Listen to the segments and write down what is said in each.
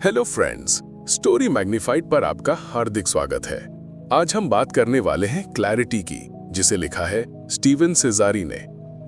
Hello friends, story magnified पर आपका हार्दिक स्वागत है। आज हम बात करने वाले हैं क्लैरिटी की, जिसे लिखा है स्टीवन सेज़ारी ने।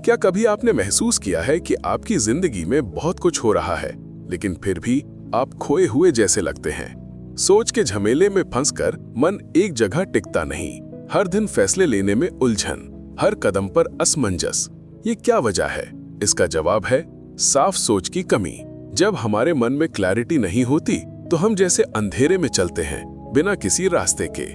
क्या कभी आपने महसूस किया है कि आपकी जिंदगी में बहुत कुछ हो रहा है, लेकिन फिर भी आप खोए हुए जैसे लगते हैं? सोच के झमेले में फंसकर मन एक जगह टिकता नहीं, हर दिन फैसले लेने में उलझन, हर कदम पर असमंजस। ये क्या वजह है? इसका जवाब है साफ सोच की कमी। जब हमारे मन में क्लैरिटी नहीं होती तो हम जैसे अंधेरे में चलते हैं, बिना किसी रास्ते के।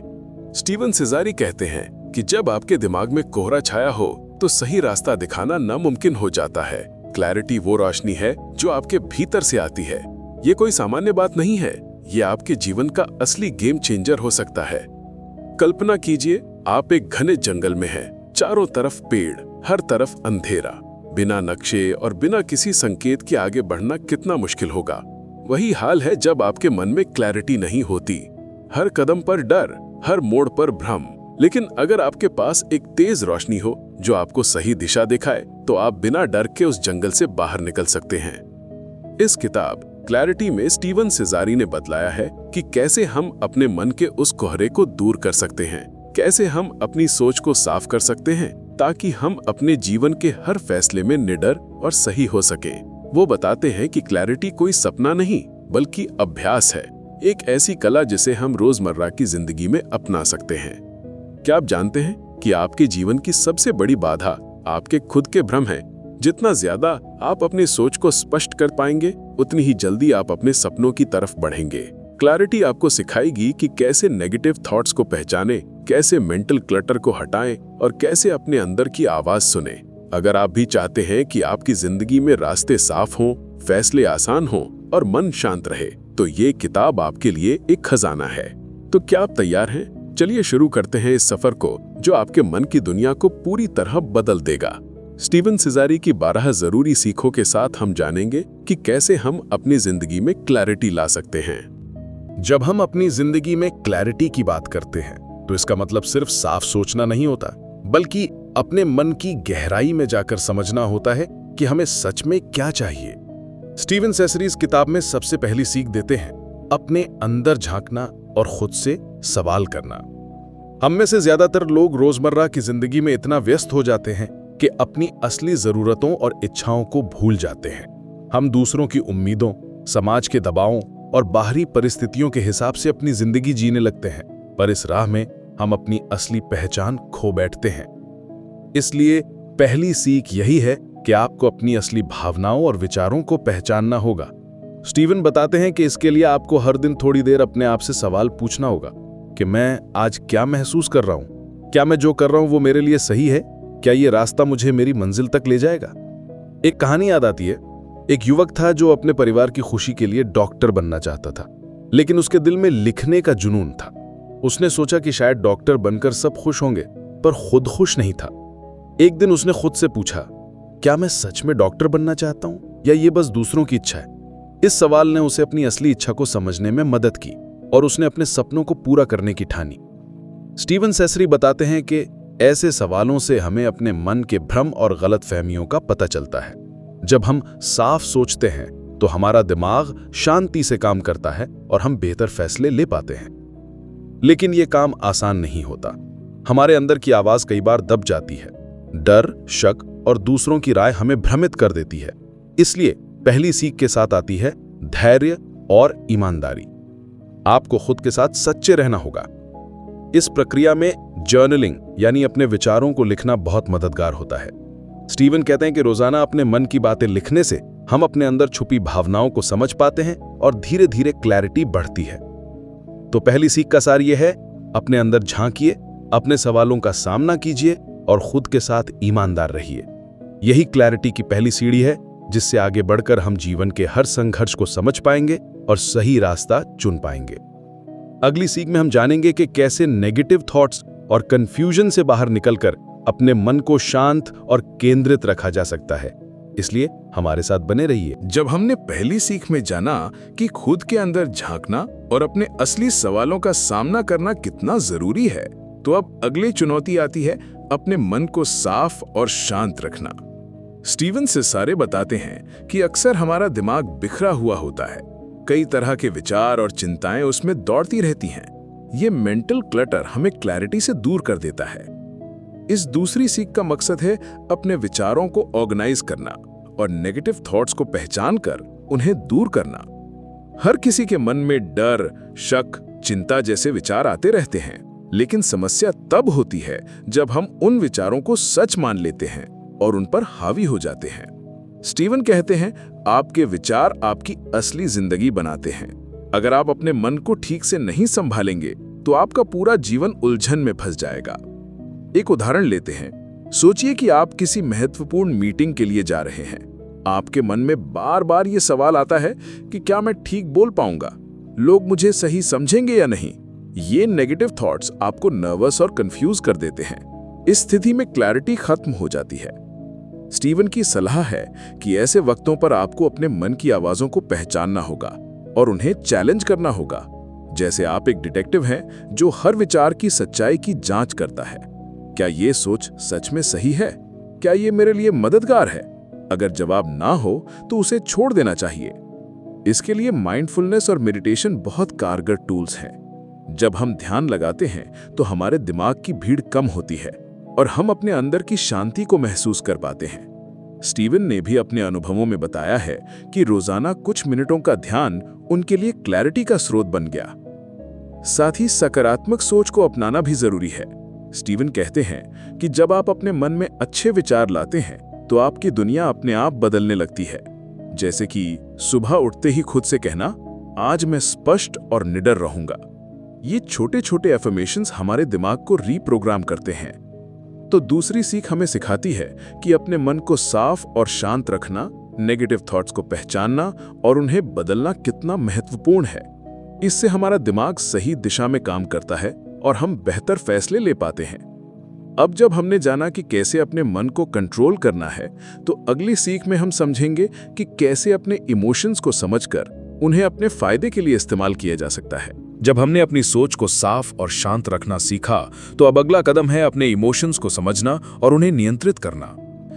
स्टीवन सेज़ारी कहते हैं कि जब आपके दिमाग में कोहरा छाया हो तो सही रास्ता दिखाना नामुमकिन हो जाता है। क्लैरिटी वो रोशनी है जो आपके भीतर से आती है। ये कोई सामान्य बात नहीं है, ये आपके जीवन का असली गेम चेंजर हो सकता है। कल्पना कीजिए, आप एक घने जंगल में हैं, चारों तरफ पेड़, हर तरफ अंधेरा। बिना नक्शे और बिना किसी संकेत के आगे बढ़ना कितना मुश्किल होगा। वही हाल है जब आपके मन में क्लैरिटी नहीं होती। हर कदम पर डर, हर मोड़ पर भ्रम। लेकिन अगर आपके पास एक तेज रोशनी हो जो आपको सही दिशा दिखाए, तो आप बिना डर के उस जंगल से बाहर निकल सकते हैं। इस किताब क्लैरिटी में स्टीवन सेज़ारी ने बतलाया है कि कैसे हम अपने मन के उस कोहरे को दूर कर सकते हैं, कैसे हम अपनी सोच को साफ कर सकते हैं ताकि हम अपने जीवन के हर फैसले में निडर और सही हो सके। वो बताते हैं कि क्लैरिटी कोई सपना नहीं, बल्कि अभ्यास है, एक ऐसी कला जिसे हम रोजमर्रा की जिंदगी में अपना सकते हैं। क्या आप जानते हैं कि आपके जीवन की सबसे बड़ी बाधा आपके खुद के भ्रम है? जितना ज्यादा आप अपनी सोच को स्पष्ट कर पाएंगे, उतनी ही जल्दी आप अपने सपनों की तरफ बढ़ेंगे। क्लैरिटी आपको सिखाएगी कि कैसे नेगेटिव थॉट्स को पहचाने, कैसे मेंटल क्लटर को हटाएं और कैसे अपने अंदर की आवाज सुने। अगर आप भी चाहते हैं कि आपकी जिंदगी में रास्ते साफ हों, फैसले आसान हों और मन शांत रहे, तो ये किताब आपके लिए एक खजाना है। तो क्या आप तैयार हैं? चलिए शुरू करते हैं इस सफर को जो आपके मन की दुनिया को पूरी तरह बदल देगा। स्टीवन सेज़ारी की 12 जरूरी सीखों के साथ हम जानेंगे कि कैसे हम अपनी जिंदगी में क्लैरिटी ला सकते हैं। जब हम अपनी जिंदगी में क्लैरिटी की बात करते हैं तो इसका मतलब सिर्फ साफ सोचना नहीं होता, बल्कि अपने मन की गहराई में जाकर समझना होता है कि हमें सच में क्या चाहिए। स्टीवन सेज़ारी इस किताब में सबसे पहली सीख देते हैं अपने अंदर झांकना और खुद से सवाल करना। हम में से ज्यादातर लोग रोजमर्रा की जिंदगी में इतना व्यस्त हो जाते हैं कि अपनी असली जरूरतों और इच्छाओं को भूल जाते हैं। हम दूसरों की उम्मीदों, समाज के दबावों और बाहरी परिस्थितियों के हिसाब से अपनी जिंदगी जीने लगते हैं, पर इस राह में हम अपनी असली पहचान खो बैठते हैं। इसलिए पहली सीख यही है कि आपको अपनी असली भावनाओं और विचारों को पहचानना होगा। स्टीवन बताते हैं कि इसके लिए आपको हर दिन थोड़ी देर अपने आप से सवाल पूछना होगा कि मैं आज क्या महसूस कर रहा हूं? क्या मैं जो कर रहा हूं वो मेरे लिए सही है? क्या ये रास्ता मुझे मेरी मंजिल तक ले जाएगा? एक कहानी याद आती है। एक युवक था जो अपने परिवार की खुशी के लिए डॉक्टर बनना चाहता था, लेकिन उसके दिल में लिखने का जुनून था। उसने सोचा कि शायद डॉक्टर बनकर सब खुश होंगे, पर खुद खुश नहीं था। एक दिन उसने खुद से पूछा, क्या मैं सच में डॉक्टर बनना चाहता हूं या ये बस दूसरों की इच्छा है? इस सवाल ने उसे अपनी असली इच्छा को समझने में मदद की और उसने अपने सपनों को पूरा करने की ठानी। स्टीवन सेज़ारी बताते हैं कि ऐसे सवालों से हमें अपने मन के भ्रम और गलतफहमियों का पता चलता है। जब हम साफ सोचते हैं तो हमारा दिमाग शांति से काम करता है और हम बेहतर फैसले ले पाते हैं। लेकिन यह काम आसान नहीं होता। हमारे अंदर की आवाज कई बार दब जाती है। डर, शक और दूसरों की राय हमें भ्रमित कर देती है। इसलिए पहली सीख के साथ आती है धैर्य और ईमानदारी। आपको खुद के साथ सच्चे रहना होगा। इस प्रक्रिया में जर्नलिंग यानी अपने विचारों को लिखना बहुत मददगार होता है। स्टीवन कहते हैं कि रोजाना अपने मन की बातें लिखने से हम अपने अंदर छुपी भावनाओं को समझ पाते हैं और धीरे धीरे क्लैरिटी बढ़ती है। तो पहली सीख का सार यह है, अपने अंदर झांकिए, अपने सवालों का सामना कीजिए और खुद के साथ ईमानदार रहिए। यही क्लैरिटी की पहली सीढ़ी है जिससे आगे बढ़कर हम जीवन के हर संघर्ष को समझ पाएंगे और सही रास्ता चुन पाएंगे। अगली सीख में हम जानेंगे कि कैसे नेगेटिव थॉट्स और कंफ्यूजन से बाहर निकलकर अपने मन को शांत और केंद्रित रखा जा सकता है। इसलिए हमारे साथ बने रहिए। जब हमने पहली सीख में जाना कि खुद के अंदर झांकना और अपने असली सवालों का सामना करना कितना जरूरी है, तो अब अगली चुनौती आती है अपने मन को साफ और शांत रखना। स्टीवन सेज़ारी बताते हैं कि अक्सर हमारा दिमाग बिखरा हुआ होता है। कई तरह के विचार और चिंताएं उसमें दौड़ती रहती हैं। ये मेंटल क्लटर हमें क्लैरिटी से दूर कर देता है। इस दूसरी सीख का मकसद है अपने विचारों को ऑर्गेनाइज करना और नेगेटिव थॉट्स को पहचान कर उन्हें दूर करना। हर किसी के मन में डर, शक, चिंता जैसे विचार आते रहते हैं, लेकिन समस्या तब होती है जब हम उन विचारों को सच मान लेते हैं और उन पर हावी हो जाते हैं। स्टीवन कहते हैं, आपके विचार आपकी असली जिंदगी बनाते हैं। अगर आप अपने मन को ठीक से नहीं संभालेंगे तो आपका पूरा जीवन उलझन में फंस जाएगा। एक उदाहरण लेते हैं। सोचिए कि आप किसी महत्वपूर्ण मीटिंग के लिए जा रहे हैं। आपके मन में बार बार ये सवाल आता है कि क्या मैं ठीक बोल पाऊंगा, लोग मुझे सही समझेंगे या नहीं। ये नेगेटिव थॉट्स आपको नर्वस और कंफ्यूज कर देते हैं। इस स्थिति में क्लैरिटी खत्म हो जाती है। स्टीवन की सलाह है कि ऐसे वक्तों पर आपको अपने मन की आवाजों को पहचानना होगा और उन्हें चैलेंज करना होगा। जैसे आप एक डिटेक्टिव हैं जो हर विचार की सच्चाई की जांच करता है। क्या ये सोच सच में सही है? क्या ये मेरे लिए मददगार है? अगर जवाब ना हो तो उसे छोड़ देना चाहिए। इसके लिए माइंडफुलनेस और मेडिटेशन बहुत कारगर टूल्स हैं। जब हम ध्यान लगाते हैं तो हमारे दिमाग की भीड़ कम होती है और हम अपने अंदर की शांति को महसूस कर पाते हैं। स्टीवन ने भी अपने अनुभवों में बताया है कि रोजाना कुछ मिनटों का ध्यान उनके लिए क्लैरिटी का स्रोत बन गया। साथ ही सकारात्मक सोच को अपनाना भी जरूरी है। स्टीवन कहते हैं कि जब आप अपने मन में अच्छे विचार लाते हैं तो आपकी दुनिया अपने आप बदलने लगती है। जैसे कि सुबह उठते ही खुद से कहना, आज मैं स्पष्ट और निडर रहूंगा। ये छोटे छोटे एफर्मेशंस हमारे दिमाग को रीप्रोग्राम करते हैं। तो दूसरी सीख हमें सिखाती है कि अपने मन को साफ और शांत रखना, नेगेटिव थॉट्स को पहचानना और उन्हें बदलना कितना महत्वपूर्ण है। इससे हमारा दिमाग सही दिशा में काम करता है और हम बेहतर फैसले ले पाते हैं। अब जब हमने जाना कि कैसे अपने मन को कंट्रोल करना है, तो अगली सीख में हम समझेंगे कि कैसे अपने इमोशंस को समझकर उन्हें अपने फायदे के लिए इस्तेमाल किया जा सकता है। जब हमने अपनी सोच को साफ और शांत रखना सीखा, तो अब अगला कदम है अपने इमोशंस को समझना और उन्हें नियंत्रित करना।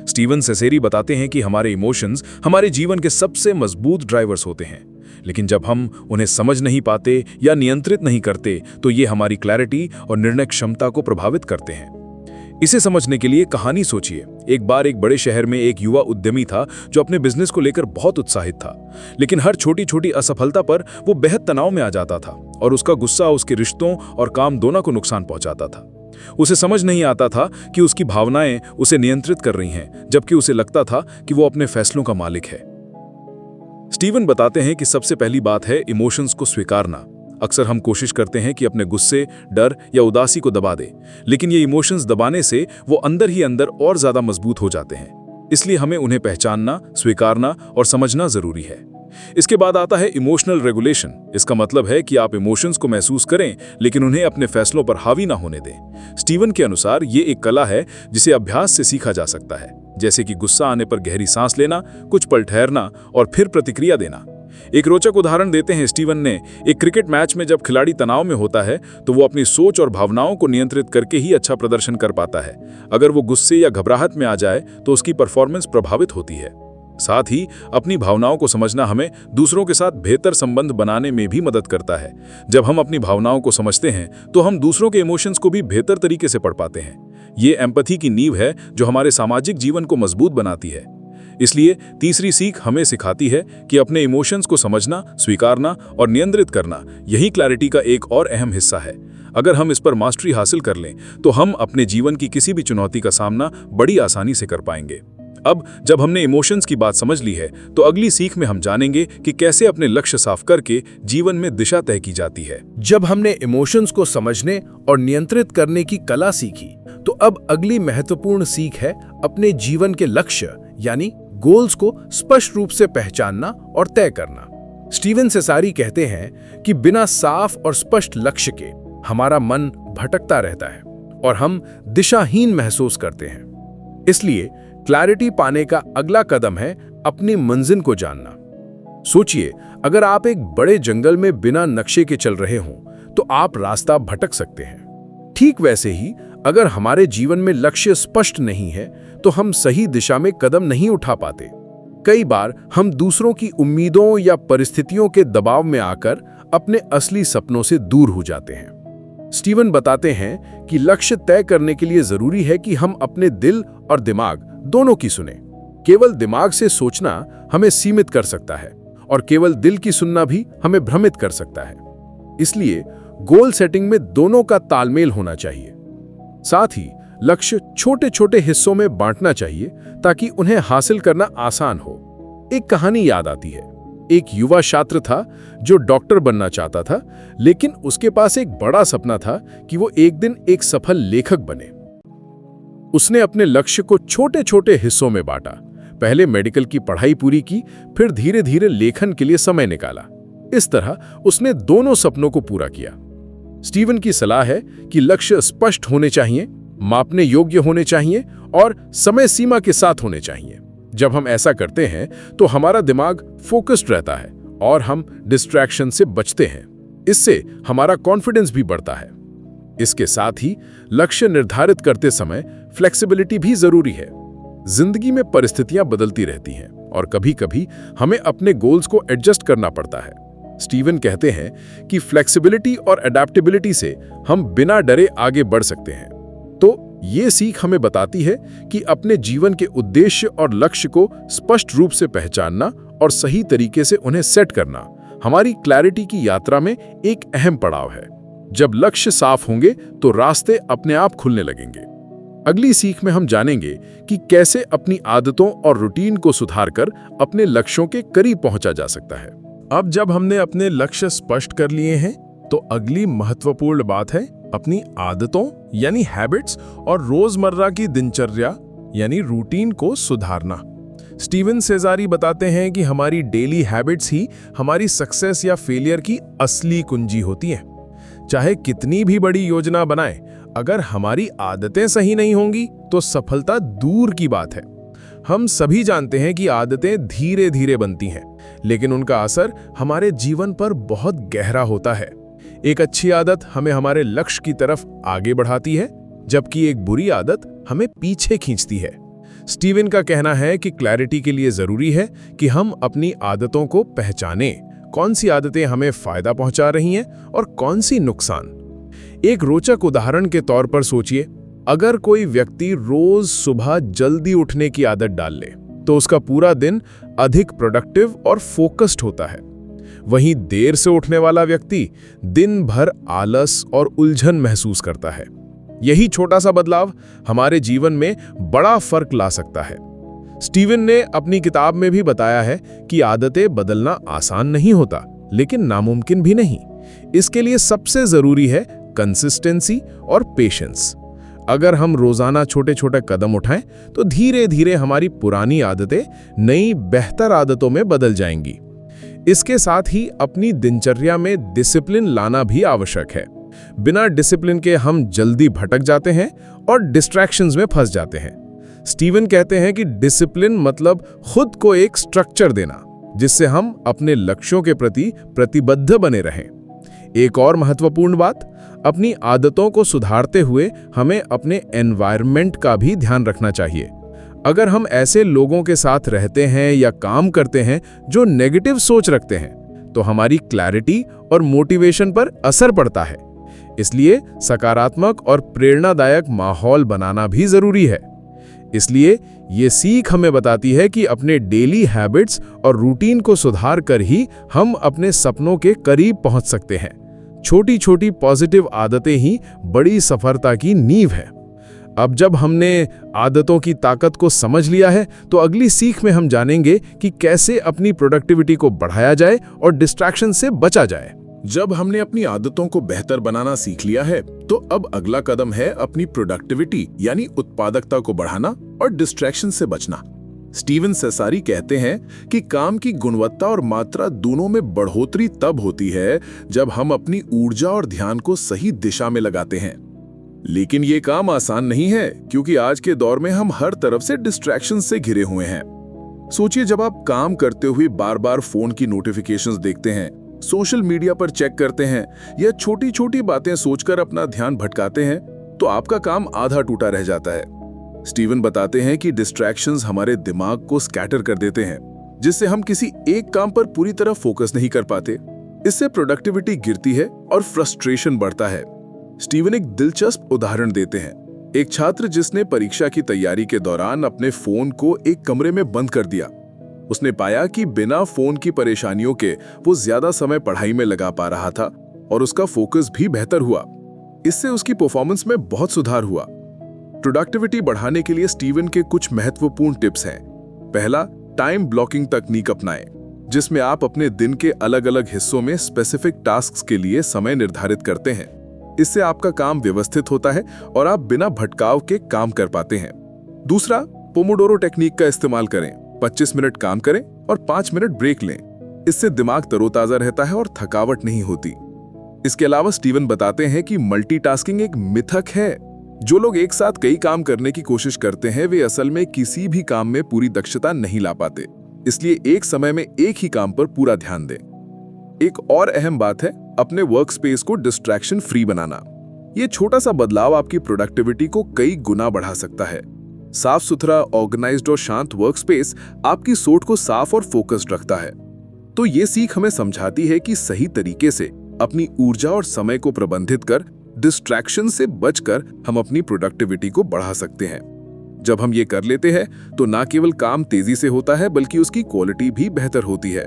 स्टीवन सेसेरी बताते हैं कि हमारे इमोशंस हमारे जीवन के सबसे मजबूत ड्राइवर्स होते हैं, लेकिन जब हम उन्हें समझ नहीं पाते या नियंत्रित नहीं करते तो ये हमारी क्लैरिटी और निर्णय क्षमता को प्रभावित करते हैं। इसे समझने के लिए कहानी सोचिए। एक बार एक बड़े शहर में एक युवा उद्यमी था जो अपने बिजनेस को लेकर बहुत उत्साहित था, लेकिन हर छोटी छोटी असफलता पर वो बेहद तनाव में आ जाता था और उसका गुस्सा उसके रिश्तों और काम दोनों को नुकसान पहुंचाता था। उसे समझ नहीं आता था कि उसकी भावनाएं उसे नियंत्रित कर रही हैं, जबकि उसे लगता था कि वो अपने फैसलों का मालिक है। स्टीवन बताते हैं कि सबसे पहली बात है इमोशंस को स्वीकारना। अक्सर हम कोशिश करते हैं कि अपने गुस्से, डर या उदासी को दबा दें, लेकिन ये इमोशंस दबाने से वो अंदर ही अंदर और ज्यादा मजबूत हो जाते हैं। इसलिए हमें उन्हें पहचानना, स्वीकारना और समझना जरूरी है। इसके बाद आता है इमोशनल रेगुलेशन। इसका मतलब है कि आप इमोशंस को महसूस करें, लेकिन उन्हें अपने फैसलों पर हावी ना होने दें। स्टीवन के अनुसार ये एक कला है जिसे अभ्यास से सीखा जा सकता है, जैसे कि गुस्सा आने पर गहरी सांस लेना, कुछ पल ठहरना और फिर प्रतिक्रिया देना। एक रोचक उदाहरण देते हैं स्टीवन ने। एक क्रिकेट मैच में जब खिलाड़ी तनाव में होता है तो वो अपनी सोच और भावनाओं को नियंत्रित करके ही अच्छा प्रदर्शन कर पाता है। अगर वो गुस्से या घबराहट में आ जाए तो उसकी परफॉर्मेंस प्रभावित होती है। साथ ही अपनी भावनाओं को समझना हमें दूसरों के साथ बेहतर संबंध बनाने में भी मदद करता है। जब हम अपनी भावनाओं को समझते हैं तो हम दूसरों के इमोशंस को भी बेहतर तरीके से पढ़ पाते हैं। ये एम्पैथी की नींव है जो हमारे सामाजिक जीवन को मजबूत बनाती है। इसलिए तीसरी सीख हमें सिखाती है कि अपने इमोशंस को समझना, स्वीकारना और नियंत्रित करना यही क्लैरिटी का एक और अहम हिस्सा है। अगर हम इस पर मास्टरी हासिल कर लें तो हम अपने जीवन की किसी भी चुनौती का सामना बड़ी आसानी से कर पाएंगे। अब जब हमने इमोशंस की बात समझ ली है तो अगली सीख में हम जानेंगे कि कैसे अपने लक्ष्य साफ करके जीवन में दिशा तय की जाती है। जब हमने इमोशंस को समझने और नियंत्रित करने की कला सीखी, तो अब अगली महत्वपूर्ण सीख है अपने जीवन के लक्ष्य यानी गोल्स को स्पष्ट रूप से पहचानना और तय करना। स्टीवन सेसारी कहते हैं कि बिना साफ और स्पष्ट लक्ष्य के हमारा मन भटकता रहता है और हम दिशाहीन महसूस करते हैं। इसलिए क्लैरिटी पाने का अगला कदम है अपनी मंजिल को जानना। सोचिए, अगर आप एक बड़े जंगल में बिना नक्शे के चल रहे हों तो आप रास्ता भटक सकते हैं। ठीक वैसे ही अगर हमारे जीवन में लक्ष्य स्पष्ट नहीं है तो हम सही दिशा में कदम नहीं उठा पाते। कई बार हम दूसरों की उम्मीदों या परिस्थितियों के दबाव में आकर अपने असली सपनों से दूर हो जाते हैं। स्टीवन बताते हैं कि लक्ष्य तय करने के लिए जरूरी है कि हम अपने दिल और दिमाग दोनों की सुने। केवल दिमाग से सोचना हमें सीमित कर सकता है और केवल दिल की सुनना भी हमें भ्रमित कर सकता है। इसलिए गोल सेटिंग में दोनों का तालमेल होना चाहिए। साथ ही लक्ष्य छोटे छोटे हिस्सों में बांटना चाहिए ताकि उन्हें हासिल करना आसान हो। एक कहानी याद आती है। एक युवा छात्र था जो डॉक्टर बनना चाहता था, लेकिन उसके पास एक बड़ा सपना था कि वो एक दिन एक सफल लेखक बने। उसने अपने लक्ष्य को छोटे छोटे हिस्सों में बांटा। पहले मेडिकल की पढ़ाई पूरी की, फिर धीरे धीरे लेखन के लिए समय निकाला। इस तरह उसने दोनों सपनों को पूरा किया। स्टीवन की सलाह है कि लक्ष्य स्पष्ट होने चाहिए, मापने योग्य होने चाहिए और समय सीमा के साथ होने चाहिए। जब हम ऐसा करते हैं तो हमारा दिमाग फोकस्ड रहता है और हम डिस्ट्रैक्शन से बचते हैं। इससे हमारा कॉन्फिडेंस भी बढ़ता है। इसके साथ ही लक्ष्य निर्धारित करते समय फ्लेक्सिबिलिटी भी जरूरी है। जिंदगी में परिस्थितियां बदलती रहती हैं और कभी-कभी हमें अपने गोल्स को एडजस्ट करना पड़ता है। स्टीवन कहते हैं कि फ्लेक्सिबिलिटी और अडैप्टेबिलिटी से हम बिना डरे आगे बढ़ सकते हैं। तो ये सीख हमें बताती है कि अपने जीवन के उद्देश्य और लक्ष्य को स्पष्ट रूप से पहचानना और सही तरीके से उन्हें सेट करना हमारी क्लैरिटी की यात्रा में एक अहम पड़ाव है। जब लक्ष्य साफ होंगे तो रास्ते अपने आप खुलने लगेंगे। अगली सीख में हम जानेंगे कि कैसे अपनी आदतों और रूटीन को सुधारकर अपने लक्ष्यों के करीब पहुंचा जा सकता है। अब जब हमने अपने लक्ष्य स्पष्ट कर लिए हैं, तो अगली महत्वपूर्ण बात है अपनी आदतों यानी हैबिट्स और रोजमर्रा की दिनचर्या यानी रूटीन को सुधारना। स्टीवन सेजारी बताते हैं कि हमारी डेली हैबिट्स ही हमारी सक्सेस या फेलियर की असली कुंजी होती हैं। चाहे कितनी भी बड़ी योजना बनाएं, अगर हमारी आदतें सही नहीं होंगी तो सफलता दूर की बात है। हम सभी जानते हैं कि आदतें धीरे धीरे बनती हैं, लेकिन उनका असर हमारे जीवन पर बहुत गहरा होता है। एक अच्छी आदत हमें हमारे लक्ष्य की तरफ आगे बढ़ाती है, जबकि एक बुरी आदत हमें पीछे खींचती है। स्टीवन का कहना है कि क्लैरिटी के लिए जरूरी है कि हम अपनी आदतों को पहचानें, कौन सी आदतें हमें फायदा पहुंचा रही हैं और कौन सी नुकसान। एक रोचक उदाहरण के तौर पर सोचिए, अगर कोई व्यक्ति रोज सुबह जल्दी उठने की आदत डाल ले तो उसका पूरा दिन अधिक प्रोडक्टिव और फोकस्ड होता है। वहीं देर से उठने वाला व्यक्ति दिन भर आलस और उलझन महसूस करता है। यही छोटा सा बदलाव हमारे जीवन में बड़ा फर्क ला सकता है। स्टीवन ने अपनी किताब में भी बताया है कि आदतें बदलना आसान नहीं होता, लेकिन नामुमकिन भी नहीं। इसके लिए सबसे जरूरी है कंसिस्टेंसी और पेशेंस। अगर हम रोजाना छोटे छोटे कदम उठाएं तो धीरे धीरे हमारी पुरानी आदतें नई बेहतर आदतों में बदल जाएंगी। इसके साथ ही अपनी दिनचर्या में डिसिप्लिन लाना भी आवश्यक है। बिना डिसिप्लिन के हम जल्दी भटक जाते हैं और डिस्ट्रैक्शंस में फंस जाते हैं। स्टीवन कहते हैं कि डिसिप्लिन मतलब खुद को एक स्ट्रक्चर देना, जिससे हम अपने लक्ष्यों के प्रति प्रतिबद्ध बने रहें। एक और महत्वपूर्ण बात, अपनी आदतों को सुधारते हुए हमें अपने एनवायरनमेंट का भी ध्यान रखना चाहिए। अगर हम ऐसे लोगों के साथ रहते हैं या काम करते हैं जो नेगेटिव सोच रखते हैं, तो हमारी क्लैरिटी और मोटिवेशन पर असर पड़ता है। इसलिए सकारात्मक और प्रेरणादायक माहौल बनाना भी जरूरी है। इसलिए ये सीख हमें बताती है कि अपने डेली हैबिट्स और रूटीन को सुधार कर ही हम अपने सपनों के करीब पहुंच सकते हैं। छोटी छोटी पॉजिटिव आदतें ही बड़ी सफलता की नींव है। अब जब हमने आदतों की ताकत को समझ लिया है, तो अगली सीख में हम जानेंगे कि कैसे अपनी प्रोडक्टिविटी को बढ़ाया जाए और डिस्ट्रैक्शन से बचा जाए। जब हमने अपनी आदतों को बेहतर बनाना सीख लिया है, तो अब अगला कदम है अपनी प्रोडक्टिविटी यानी उत्पादकता को बढ़ाना और डिस्ट्रैक्शन से बचना। स्टीवन सेजारी कहते हैं कि काम की गुणवत्ता और मात्रा दोनों में बढ़ोतरी तब होती है जब हम अपनी ऊर्जा और ध्यान को सही दिशा में लगाते हैं। लेकिन ये काम आसान नहीं है, क्योंकि आज के दौर में हम हर तरफ से डिस्ट्रैक्शन से घिरे हुए हैं। सोचिए, जब आप काम करते हुए बार बार फोन की नोटिफिकेशंस देखते हैं, सोशल मीडिया पर चेक करते हैं या छोटी छोटी बातें सोचकर अपना ध्यान भटकाते हैं, तो आपका काम आधा टूटा रह जाता है। स्टीवन बताते हैं कि डिस्ट्रैक्शंस हमारे दिमाग को स्कैटर कर देते हैं जिससे हम किसी एक काम पर पूरी तरह फोकस नहीं कर पाते। इससे प्रोडक्टिविटी गिरती है और फ्रस्ट्रेशन बढ़ता है। स्टीवन एक दिलचस्प उदाहरण देते हैं। एक छात्र जिसने परीक्षा की तैयारी के दौरान अपने फोन को एक कमरे में बंद कर दिया। उसने पाया कि बिना फोन की परेशानियों के वो ज्यादा समय पढ़ाई में लगा पा रहा था और उसका फोकस भी बेहतर हुआ। इससे उसकी परफॉर्मेंस में बहुत सुधार हुआ। प्रोडक्टिविटी बढ़ाने के लिए स्टीवन के कुछ महत्वपूर्ण टिप्स हैं। पहला, टाइम ब्लॉकिंग तकनीक अपनाएं, जिसमें आप अपने दिन के अलग अलग हिस्सों में स्पेसिफिक टास्क्स के लिए समय निर्धारित करते हैं। इससे आपका काम व्यवस्थित होता है और आप बिना भटकाव के काम कर पाते हैं। दूसरा, पोमोडोरो टेक्निक का इस्तेमाल करें। 25 मिनट काम करें और 5 मिनट ब्रेक लें। इससे दिमाग तरोताजा रहता है और थकावट नहीं होती। इसके अलावा स्टीवन बताते हैं कि मल्टीटास्किंग एक मिथक है। जो लोग एक साथ कई काम करने की कोशिश करते हैं वे असल में किसी भी काम में पूरी दक्षता नहीं ला पाते। इसलिए एक समय में एक ही काम पर पूरा ध्यान दें। एक और अहम बात है अपने वर्क स्पेस को डिस्ट्रैक्शन फ्री बनाना। यह छोटा सा बदलाव आपकी प्रोडक्टिविटी को कई गुना बढ़ा सकता है। साफ सुथरा, ऑर्गेनाइज्ड और शांत वर्क स्पेस आपकी सोच को साफ और फोकस्ड रखता है। तो ये सीख हमें समझाती है कि सही तरीके से अपनी ऊर्जा और समय को प्रबंधित कर डिस्ट्रैक्शन से बचकर हम अपनी प्रोडक्टिविटी को बढ़ा सकते हैं। जब हम ये कर लेते हैं तो ना केवल काम तेजी से होता है बल्कि उसकी क्वालिटी भी बेहतर होती है।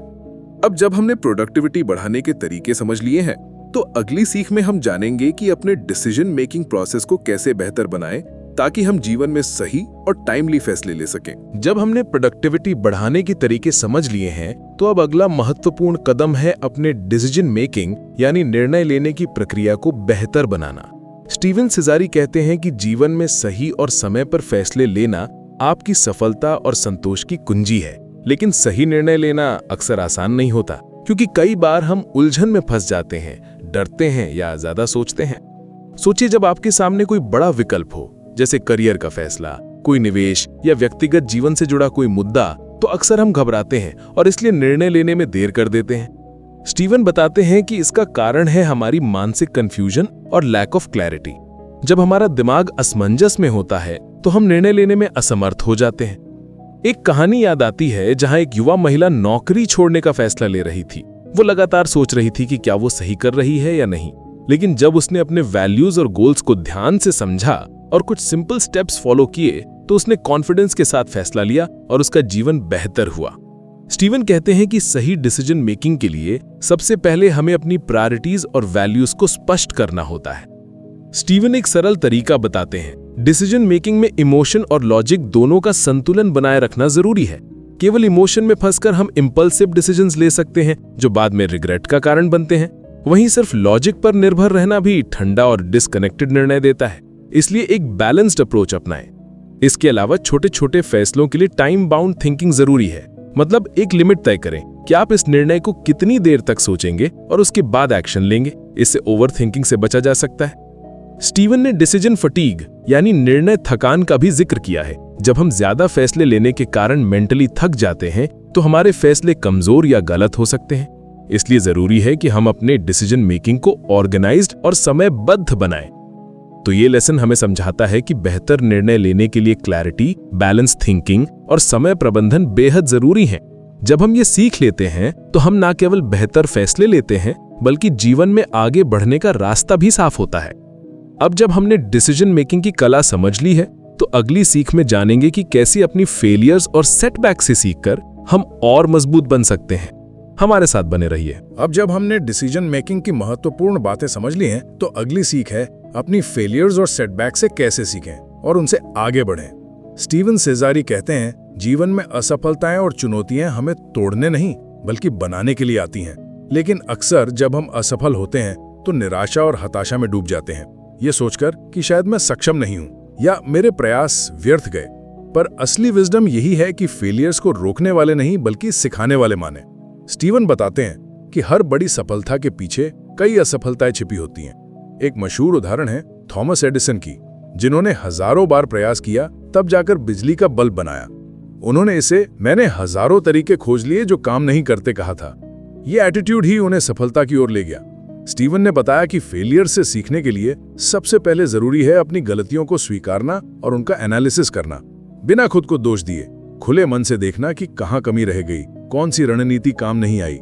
अब जब हमने प्रोडक्टिविटी बढ़ाने के तरीके समझ लिए हैं तो अगली सीख में हम जानेंगे कि अपने डिसीजन मेकिंग प्रोसेस को कैसे बेहतर बनाएं ताकि हम जीवन में सही और टाइमली फैसले ले सकें। जब हमने प्रोडक्टिविटी बढ़ाने के तरीके समझ लिए हैं तो अब अगला महत्वपूर्ण कदम है अपने डिसीजन मेकिंग यानी निर्णय लेने की प्रक्रिया को बेहतर बनाना। स्टीवन सेजारी कहते हैं कि जीवन में सही और समय पर फैसले लेना आपकी सफलता और संतोष की कुंजी है। लेकिन सही निर्णय लेना अक्सर आसान नहीं होता, क्योंकि कई बार हम उलझन में फंस जाते हैं, डरते हैं या ज्यादा सोचते हैं। सोचिए, जब आपके सामने कोई बड़ा विकल्प हो, जैसे करियर का फैसला, कोई निवेश या व्यक्तिगत जीवन से जुड़ा कोई मुद्दा, तो अक्सर हम घबराते हैं और इसलिए निर्णय लेने में देर कर देते हैं। स्टीवन बताते हैं कि इसका कारण है हमारी मानसिक कंफ्यूजन और लैक ऑफ क्लैरिटी। जब हमारा दिमाग असमंजस में होता है तो हम निर्णय लेने में असमर्थ हो जाते हैं। एक कहानी याद आती है जहां एक युवा महिला नौकरी छोड़ने का फैसला ले रही थी। वो लगातार सोच रही थी कि क्या वो सही कर रही है या नहीं, लेकिन जब उसने अपने वैल्यूज और गोल्स को ध्यान से समझा और कुछ सिंपल स्टेप्स फॉलो किए तो उसने कॉन्फिडेंस के साथ फैसला लिया और उसका जीवन बेहतर हुआ। स्टीवन कहते हैं कि सही डिसीजन मेकिंग के लिए सबसे पहले हमें अपनी प्रायोरिटीज और वैल्यूज को स्पष्ट करना होता है। स्टीवन एक सरल तरीका बताते हैं। डिसीजन मेकिंग में इमोशन और लॉजिक दोनों का संतुलन बनाए रखना जरूरी है। केवल इमोशन में फंसकर हम इंपल्सिव डिसीजंस ले सकते हैं जो बाद में रिग्रेट का कारण बनते हैं। वहीं सिर्फ लॉजिक पर निर्भर रहना भी ठंडा और डिस्कनेक्टेड निर्णय देता है। इसलिए एक बैलेंस्ड अप्रोच अपनाएं। इसके अलावा छोटे छोटे फैसलों के लिए टाइम बाउंड थिंकिंग जरूरी है। मतलब एक लिमिट तय करें कि आप इस निर्णय को कितनी देर तक सोचेंगे और उसके बाद एक्शन लेंगे। इससे ओवर थिंकिंग से बचा जा सकता है। स्टीवन ने डिसीजन फटीग यानी निर्णय थकान का भी जिक्र किया है। जब हम ज्यादा फैसले लेने के कारण मेंटली थक जाते हैं तो हमारे फैसले कमजोर या गलत हो सकते हैं। इसलिए जरूरी है कि हम अपने डिसीजन मेकिंग को ऑर्गेनाइज्ड और समयबद्ध बनाएं। तो ये लेसन हमें समझाता है कि बेहतर निर्णय लेने के लिए क्लैरिटी, बैलेंस थिंकिंग और समय प्रबंधन बेहद जरूरी है। जब हम ये सीख लेते हैं तो हम न केवल बेहतर फैसले लेते हैं बल्कि जीवन में आगे बढ़ने का रास्ता भी साफ होता है। अब जब हमने डिसीजन मेकिंग की कला समझ ली है तो अगली सीख में जानेंगे कि कैसे अपनी फेलियर्स और सेटबैक से सीखकर हम और मजबूत बन सकते हैं। हमारे साथ बने रहिए। अब जब हमने डिसीजन मेकिंग की महत्वपूर्ण बातें समझ ली हैं तो अगली सीख है अपनी फेलियर्स और सेटबैक से कैसे सीखें और उनसे आगे बढ़ें। स्टीवन सेजारी कहते हैं, जीवन में असफलताएं और चुनौतियां हमें तोड़ने नहीं बल्कि बनाने के लिए आती हैं। लेकिन अक्सर जब हम असफल होते हैं तो निराशा और हताशा में डूब जाते हैं, ये सोचकर कि शायद मैं सक्षम नहीं हूं या मेरे प्रयास व्यर्थ गए। पर असली विजडम यही है कि फेलियर्स को रोकने वाले नहीं बल्कि सिखाने वाले माने। स्टीवन बताते हैं कि हर बड़ी सफलता के पीछे कई असफलताएं छिपी होती हैं। एक मशहूर उदाहरण है थॉमस एडिसन की, जिन्होंने हजारों बार प्रयास किया तब जाकर बिजली का बल्ब बनाया। उन्होंने इसे मैंने हजारों तरीके खोज लिए जो काम नहीं करते कहा था। ये एटीट्यूड ही उन्हें सफलता की ओर ले गया। स्टीवन ने बताया कि फेलियर से सीखने के लिए सबसे पहले जरूरी है अपनी गलतियों को स्वीकारना और उनका एनालिसिस करना, बिना खुद को दोष दिए। खुले मन से देखना कि कहां कमी रह गई, कौन सी रणनीति काम नहीं आई।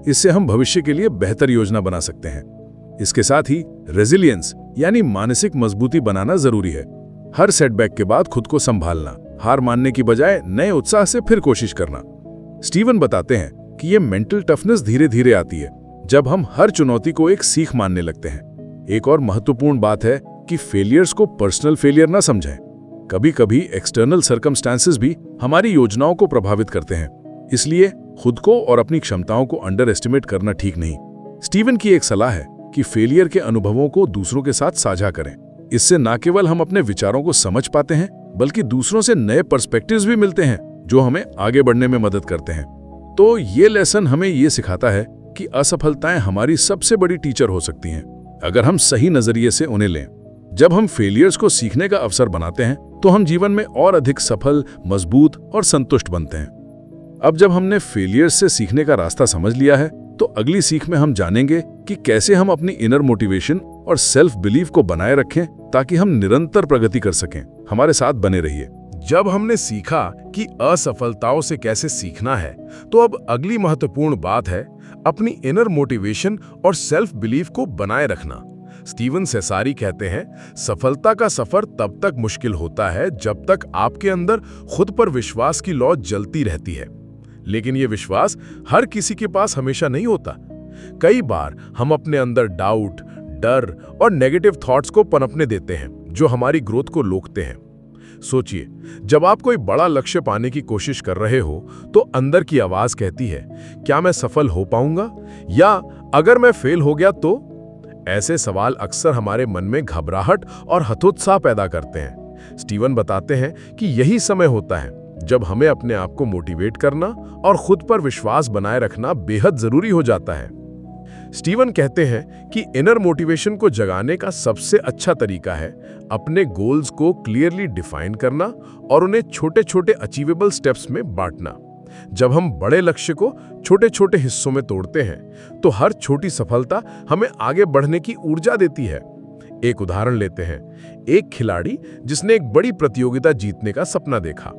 इससे हम भविष्य के लिए बेहतर योजना बना सकते हैं। इसके साथ ही रेजिलियंस यानी मानसिक मजबूती बनाना जरूरी है। हर सेटबैक के बाद खुद को संभालना, हार मानने की बजाय नए उत्साह से फिर कोशिश करना। स्टीवन बताते हैं कि ये मेंटल टफनेस धीरे धीरे आती है जब हम हर चुनौती को एक सीख मानने लगते हैं। एक और महत्वपूर्ण बात है कि फेलियर्स को पर्सनल फेलियर ना समझें। कभी कभी एक्सटर्नल सर्कमस्टांसेस भी हमारी योजनाओं को प्रभावित करते हैं, इसलिए खुद को और अपनी क्षमताओं को अंडर एस्टिमेट करना ठीक नहीं। स्टीवन की एक सलाह है कि फेलियर के अनुभवों को दूसरों के साथ साझा करें। इससे न केवल हम अपने विचारों को समझ पाते हैं, बल्कि दूसरों से नए पर्सपेक्टिव्स भी मिलते हैं जो हमें आगे बढ़ने में मदद करते हैं। तो ये लेसन हमें ये सिखाता है कि असफलताएं हमारी सबसे बड़ी टीचर हो सकती हैं, अगर हम सही नजरिए से उन्हें लें। जब हम फेलियर्स को सीखने का अवसर बनाते हैं तो हम जीवन में और अधिक सफल, मजबूत और संतुष्ट बनते हैं। अब जब हमने फेलियर्स से सीखने का रास्ता समझ लिया है, तो अगली सीख में हम जानेंगे कि कैसे हम अपनी इनर मोटिवेशन और सेल्फ बिलीफ को बनाए रखें ताकि हम निरंतर प्रगति कर सकें। हमारे साथ बने रहिए। जब हमने सीखा कि असफलताओं से कैसे सीखना है, तो अब अगली महत्वपूर्ण बात है अपनी इनर मोटिवेशन और सेल्फ बिलीफ को बनाए रखना। स्टीवन सेसारी कहते हैं, सफलता का सफर तब तक मुश्किल होता है जब तक आपके अंदर खुद पर विश्वास की लौ जलती रहती है। लेकिन यह विश्वास हर किसी के पास हमेशा नहीं होता। कई बार हम अपने अंदर डाउट, डर और नेगेटिव थॉट्स को पनपने देते हैं, जो हमारी ग्रोथ को रोकते हैं। सोचिए, जब आप कोई बड़ा लक्ष्य पाने की कोशिश कर रहे हो, तो अंदर की आवाज कहती है, क्या मैं सफल हो पाऊंगा, या अगर मैं फेल हो गया तो? ऐसे सवाल अक्सर हमारे मन में घबराहट और हतोत्साह पैदा करते हैं। स्टीवन बताते हैं कि यही समय होता है जब हमें अपने आप को मोटिवेट करना और खुद पर विश्वास बनाए रखना बेहद जरूरी हो जाता है। स्टीवन कहते हैं कि इनर मोटिवेशन को जगाने का सबसे अच्छा तरीका है अपने गोल्स को क्लियरली डिफाइन करना और उन्हें छोटे छोटे अचीवेबल स्टेप्स में बांटना। जब हम बड़े लक्ष्य को छोटे छोटे हिस्सों में तोड़ते हैं, तो हर छोटी सफलता हमें आगे बढ़ने की ऊर्जा देती है। एक उदाहरण लेते हैं। एक खिलाड़ी जिसने एक बड़ी प्रतियोगिता जीतने का सपना देखा,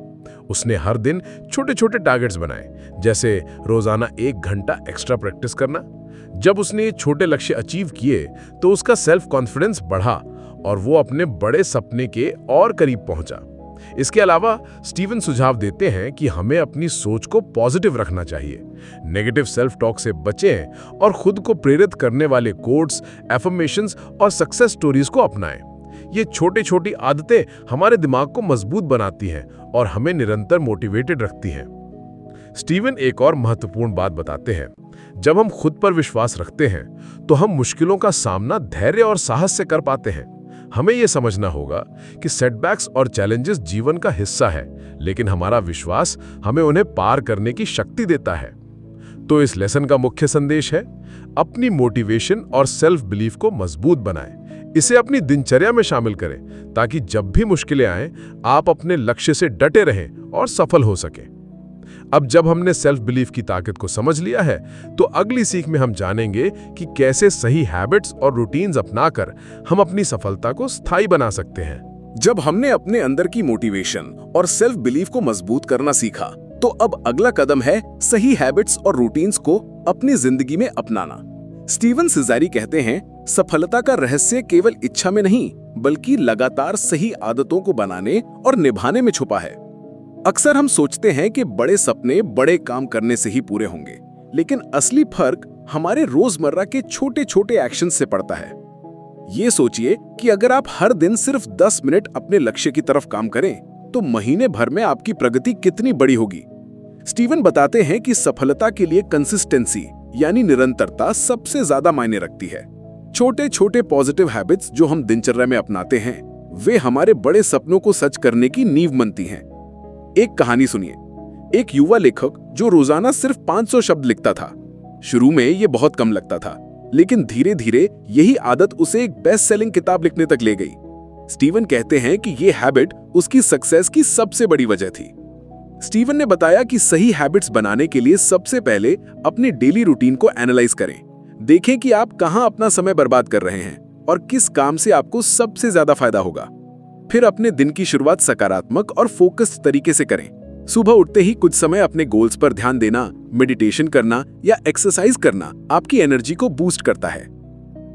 उसने हर दिन छोटे छोटे टारगेट्स बनाए, जैसे रोजाना 1 घंटा एक्स्ट्रा प्रैक्टिस करना। जब उसने ये छोटे लक्ष्य अचीव किए, तो उसका सेल्फ कॉन्फिडेंस बढ़ा और वो अपने बड़े सपने के और करीब पहुंचा। इसके अलावा स्टीवन सुझाव देते हैं कि हमें अपनी सोच को पॉजिटिव रखना चाहिए, नेगेटिव सेल्फ टॉक से बचें और खुद को प्रेरित करने वाले कोट्स, एफर्मेशंस और सक्सेस स्टोरीज को अपनाएं। ये छोटी छोटी आदतें हमारे दिमाग को मजबूत बनाती हैं और हमें निरंतर मोटिवेटेड रखती हैं। स्टीवन एक और महत्वपूर्ण बात बताते हैं, जब हम खुद पर विश्वास रखते हैं, तो हम मुश्किलों का सामना धैर्य और साहस से कर पाते हैं। हमें यह समझना होगा कि सेटबैक्स और चैलेंजेस जीवन का हिस्सा है, लेकिन हमारा विश्वास हमें उन्हें पार करने की शक्ति देता है। तो इस लेसन का मुख्य संदेश है, अपनी मोटिवेशन और सेल्फ बिलीफ को मजबूत बनाएं। इसे अपनी दिनचर्या में शामिल करें, ताकि जब भी मुश्किलें आएं, आप अपने लक्ष्य से डटे रहें और सफल हो सकें। अब जब हमने सेल्फ बिलीफ की ताकत को समझ लिया है, तो अगली सीख में हम जानेंगे कि कैसे सही हैबिट्स और रूटीन्स अपनाकर हम अपनी सफलता को स्थायी बना सकते हैं। जब हमने अपने अंदर की मोटिवेशन और सेल्फ बिलीफ को मजबूत करना सीखा, तो अब अगला कदम है सही हैबिट्स और रूटीन्स को अपनी जिंदगी में अपनाना। स्टीवन सेसारी कहते हैं, सफलता का रहस्य केवल इच्छा में नहीं, बल्कि लगातार सही आदतों को बनाने और निभाने में छुपा है। अक्सर हम सोचते हैं कि बड़े सपने बड़े काम करने से ही पूरे होंगे, लेकिन असली फर्क हमारे रोजमर्रा के छोटे छोटे एक्शन से पड़ता है। ये सोचिए कि अगर आप हर दिन सिर्फ 10 मिनट अपने लक्ष्य की तरफ काम करें, तो महीने भर में आपकी प्रगति कितनी बड़ी होगी। स्टीवन बताते हैं कि सफलता के लिए कंसिस्टेंसी यानी निरंतरता सबसे ज्यादा मायने रखती है। छोटे छोटे पॉजिटिव हैबिट्स जो हम दिनचर्या में अपनाते हैं, वे हमारे बड़े सपनों को सच करने की नींव बनती हैं। एक कहानी सुनिए। एक युवा लेखक जो रोजाना सिर्फ 500 शब्द लिखता था। शुरू में ये बहुत कम लगता था, लेकिन धीरे धीरे यही आदत उसे एक बेस्ट सेलिंग किताब लिखने तक ले गई। स्टीवन कहते हैं कि ये हैबिट उसकी सक्सेस की सबसे बड़ी वजह थी। स्टीवन ने बताया कि सही हैबिट्स बनाने के लिए सबसे पहले अपनी डेली रूटीन को एनालाइज करें। देखें कि आप कहां अपना समय बर्बाद कर रहे हैं और किस काम से आपको सबसे ज्यादा फायदा होगा। फिर अपने दिन की शुरुआत सकारात्मक और फोकस्ड तरीके से करें। सुबह उठते ही कुछ समय अपने गोल्स पर ध्यान देना, मेडिटेशन करना या एक्सरसाइज करना आपकी एनर्जी को बूस्ट करता है।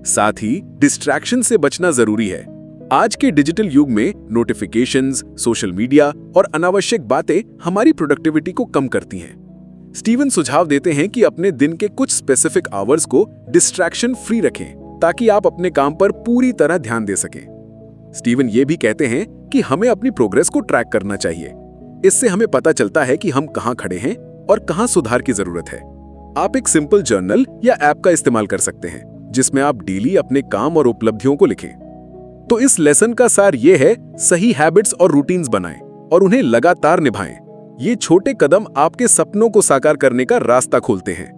साथ ही डिस्ट्रैक्शन से बचना जरूरी है। आज के डिजिटल युग में नोटिफिकेशंस, सोशल मीडिया और अनावश्यक बातें हमारी प्रोडक्टिविटी को कम करती हैं। स्टीवन सुझाव देते हैं कि अपने दिन के कुछ स्पेसिफिक आवर्स को डिस्ट्रैक्शन फ्री रखें ताकि आप अपने काम पर पूरी तरह ध्यान दे सकें। स्टीवन ये भी कहते हैं कि हमें अपनी प्रोग्रेस को ट्रैक करना चाहिए। इससे हमें पता चलता है कि हम कहां खड़े हैं और कहां सुधार की जरूरत है। आप एक सिंपल जर्नल या ऐप का इस्तेमाल कर सकते हैं जिसमें आप डेली अपने काम और उपलब्धियों को लिखें। तो इस लेसन का सार ये है, सही हैबिट्स और रूटीन्स बनाएं और उन्हें लगातार निभाएं। ये छोटे कदम आपके सपनों को साकार करने का रास्ता खोलते हैं।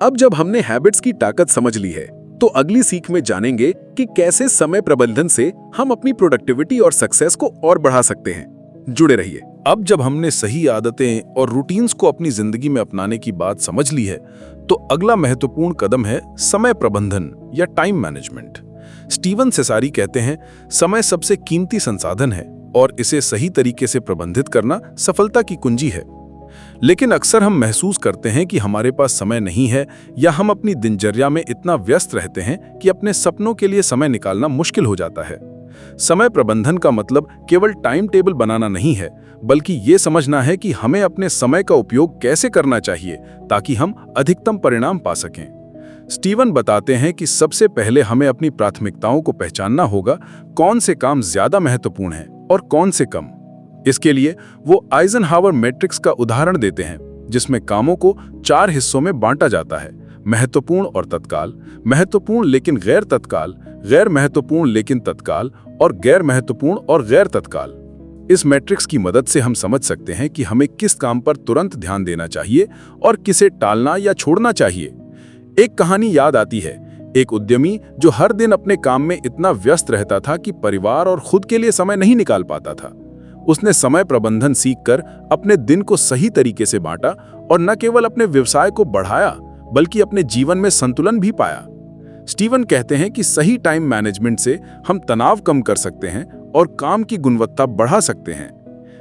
अब जब हमने हैबिट्स की ताकत समझ ली है, तो अगली सीख में जानेंगे कि कैसे समय प्रबंधन से हम अपनी प्रोडक्टिविटी और सक्सेस को और बढ़ा सकते हैं। जुड़े रहिए। अब जब हमने सही आदतें और रूटीन्स को अपनी जिंदगी में अपनाने की बात समझ ली है, तो अगला महत्वपूर्ण कदम है समय प्रबंधन या टाइम मैनेजमेंट। स्टीवन सेसारी कहते हैं, समय सबसे कीमती संसाधन है और इसे सही तरीके से प्रबंधित करना सफलता की कुंजी है। लेकिन अक्सर हम महसूस करते हैं कि हमारे पास समय नहीं है या हम अपनी दिनचर्या में इतना व्यस्त रहते हैं कि अपने सपनों के लिए समय निकालना मुश्किल हो जाता है। समय प्रबंधन का मतलब केवल टाइम टेबल बनाना नहीं है, बल्कि ये समझना है कि हमें अपने समय का उपयोग कैसे करना चाहिए ताकि हम अधिकतम परिणाम पा सकें। स्टीवन बताते हैं कि सबसे पहले हमें अपनी प्राथमिकताओं को पहचानना होगा, कौन से काम ज्यादा महत्वपूर्ण हैं और कौन से कम। इसके लिए वो आइजनहावर मैट्रिक्स का उदाहरण देते हैं, जिसमें कामों को 4 हिस्सों में बांटा जाता है: महत्वपूर्ण और तत्काल, महत्वपूर्ण लेकिन गैर तत्काल, गैर महत्वपूर्ण लेकिन तत्काल और गैर महत्वपूर्ण और गैर तत्काल। इस मैट्रिक्स की मदद से हम समझ सकते हैं कि हमें किस काम पर तुरंत ध्यान देना चाहिए और किसे टालना या छोड़ना चाहिए। एक कहानी याद आती है, एक उद्यमी जो हर दिन अपने काम में इतना व्यस्त रहता था कि परिवार और खुद के लिए समय नहीं निकाल पाता था। उसने समय प्रबंधन सीखकर अपने दिन को सही तरीके से बांटा और न केवल अपने व्यवसाय को बढ़ाया, बल्कि अपने जीवन में संतुलन भी पाया। स्टीवन कहते हैं कि सही टाइम मैनेजमेंट से हम तनाव कम कर सकते हैं और काम की गुणवत्ता बढ़ा सकते हैं।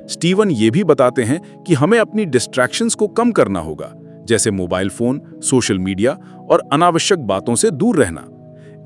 स्टीवन ये भी बताते हैं कि हमें अपनी डिस्ट्रैक्शंस को कम करना होगा, जैसे मोबाइल फोन, सोशल मीडिया और अनावश्यक बातों से दूर रहना।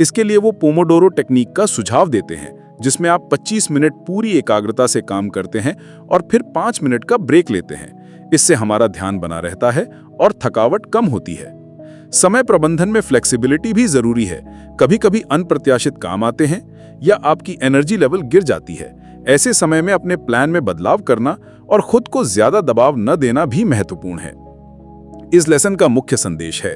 इसके लिए वो पोमोडोरो टेक्निक का सुझाव देते हैं, जिसमें आप 25 मिनट पूरी एकाग्रता से काम करते हैं और फिर 5 मिनट का ब्रेक लेते हैं। इससे हमारा ध्यान बना रहता है और थकावट कम होती है। समय प्रबंधन में फ्लेक्सिबिलिटी भी जरूरी है। कभी-कभी अनप्रत्याशित काम आते हैं या आपकी एनर्जी लेवल गिर जाती है। ऐसे समय में अपने प्लान में बदलाव करना और खुद को ज्यादा दबाव न देना भी महत्वपूर्ण है। इस लेसन का मुख्य संदेश है,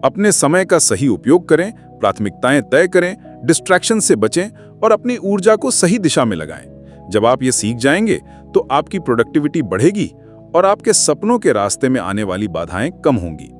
अपने समय का सही उपयोग करें, प्राथमिकताएं तय करें, डिस्ट्रैक्शन से बचें और अपनी ऊर्जा को सही दिशा में लगाएं। जब आप ये सीख जाएंगे तो आपकी प्रोडक्टिविटी बढ़ेगी और आपके सपनों के रास्ते में आने वाली बाधाएं कम होंगी।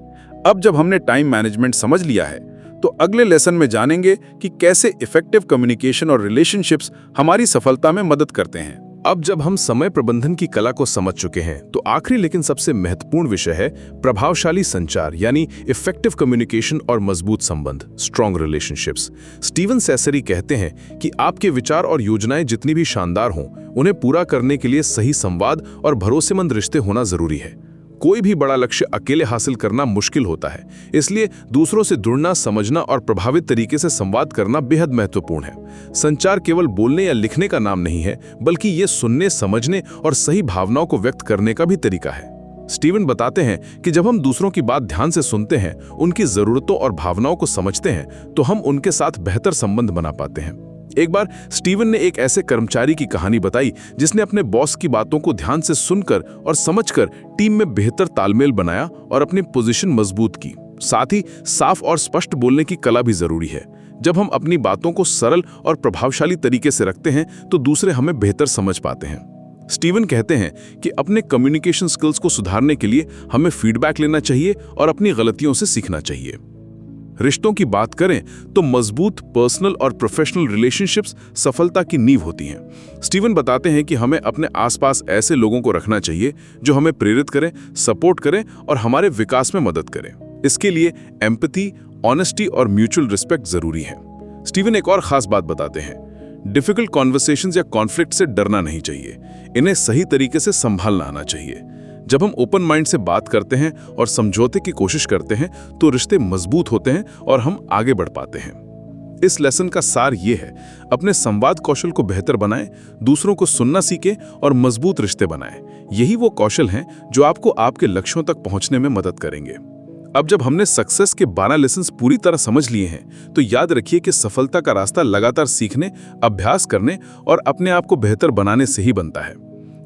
अब जब हमने टाइम मैनेजमेंट समझ लिया है, तो अगले लेसन में जानेंगे कि कैसे इफेक्टिव कम्युनिकेशन और रिलेशनशिप्स हमारी सफलता में मदद करते हैं। अब जब हम समय प्रबंधन की कला को समझ चुके हैं, तो आखिरी लेकिन सबसे महत्वपूर्ण विषय है प्रभावशाली संचार, यानी इफेक्टिव कम्युनिकेशन और मजबूत संबंध, स्ट्रॉन्ग रिलेशनशिप्स। स्टीवन सेसरी कहते हैं कि आपके विचार और योजनाएं जितनी भी शानदार हों, उन्हें पूरा करने के लिए सही संवाद और भरोसेमंद रिश्ते होना जरूरी है। कोई भी बड़ा लक्ष्य अकेले हासिल करना मुश्किल होता है, इसलिए दूसरों से जुड़ना, समझना और प्रभावित तरीके से संवाद करना बेहद महत्वपूर्ण है। संचार केवल बोलने या लिखने का नाम नहीं है, बल्कि ये सुनने, समझने और सही भावनाओं को व्यक्त करने का भी तरीका है। स्टीवन बताते हैं कि जब हम दूसरों की बात ध्यान से सुनते हैं, उनकी जरूरतों और भावनाओं को समझते हैं, तो हम उनके साथ बेहतर संबंध बना पाते हैं। एक बार स्टीवन ने एक ऐसे कर्मचारी की कहानी बताई जिसने अपने बॉस की बातों को ध्यान से सुनकर और समझकर टीम में बेहतर तालमेल बनाया और अपनी पोजीशन मजबूत की। साथ ही साफ और स्पष्ट बोलने की कला भी जरूरी है। जब हम अपनी बातों को सरल और प्रभावशाली तरीके से रखते हैं, तो दूसरे हमें बेहतर समझ पाते हैं। स्टीवन कहते हैं कि अपने कम्युनिकेशन स्किल्स को सुधारने के लिए हमें फीडबैक लेना चाहिए और अपनी गलतियों से सीखना चाहिए। रिश्तों की बात करें तो मजबूत पर्सनल और प्रोफेशनल रिलेशनशिप्स सफलता की नींव होती हैं। स्टीवन बताते हैं कि हमें अपने आसपास ऐसे लोगों को रखना चाहिए जो हमें प्रेरित करें, सपोर्ट करें और हमारे विकास में मदद करें। इसके लिए एम्पैथी, ऑनेस्टी और म्यूचुअल रिस्पेक्ट जरूरी है। स्टीवन एक और खास बात बताते हैं, डिफिकल्ट कॉन्वर्सेशंस या कॉन्फ्लिक्ट से डरना नहीं चाहिए, इन्हें सही तरीके से संभालना आना चाहिए। जब हम ओपन माइंड से बात करते हैं और समझौते की कोशिश करते हैं तो रिश्ते मजबूत होते हैं और हम आगे बढ़ पाते हैं। इस लेसन का सार ये है, अपने संवाद कौशल को बेहतर बनाएं, दूसरों को सुनना सीखें और मजबूत रिश्ते बनाएं। यही वो कौशल हैं जो आपको आपके लक्ष्यों तक पहुंचने में मदद करेंगे। अब जब हमने सक्सेस के 12 लेसन्स पूरी तरह समझ लिए हैं, तो याद रखिए कि सफलता का रास्ता लगातार सीखने, अभ्यास करने और अपने आप को बेहतर बनाने से ही बनता है।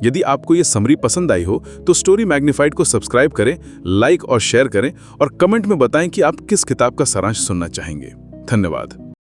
यदि आपको ये समरी पसंद आई हो तो स्टोरी मैग्नीफाइड को सब्सक्राइब करें, लाइक और शेयर करें और कमेंट में बताएं कि आप किस किताब का सारांश सुनना चाहेंगे। धन्यवाद।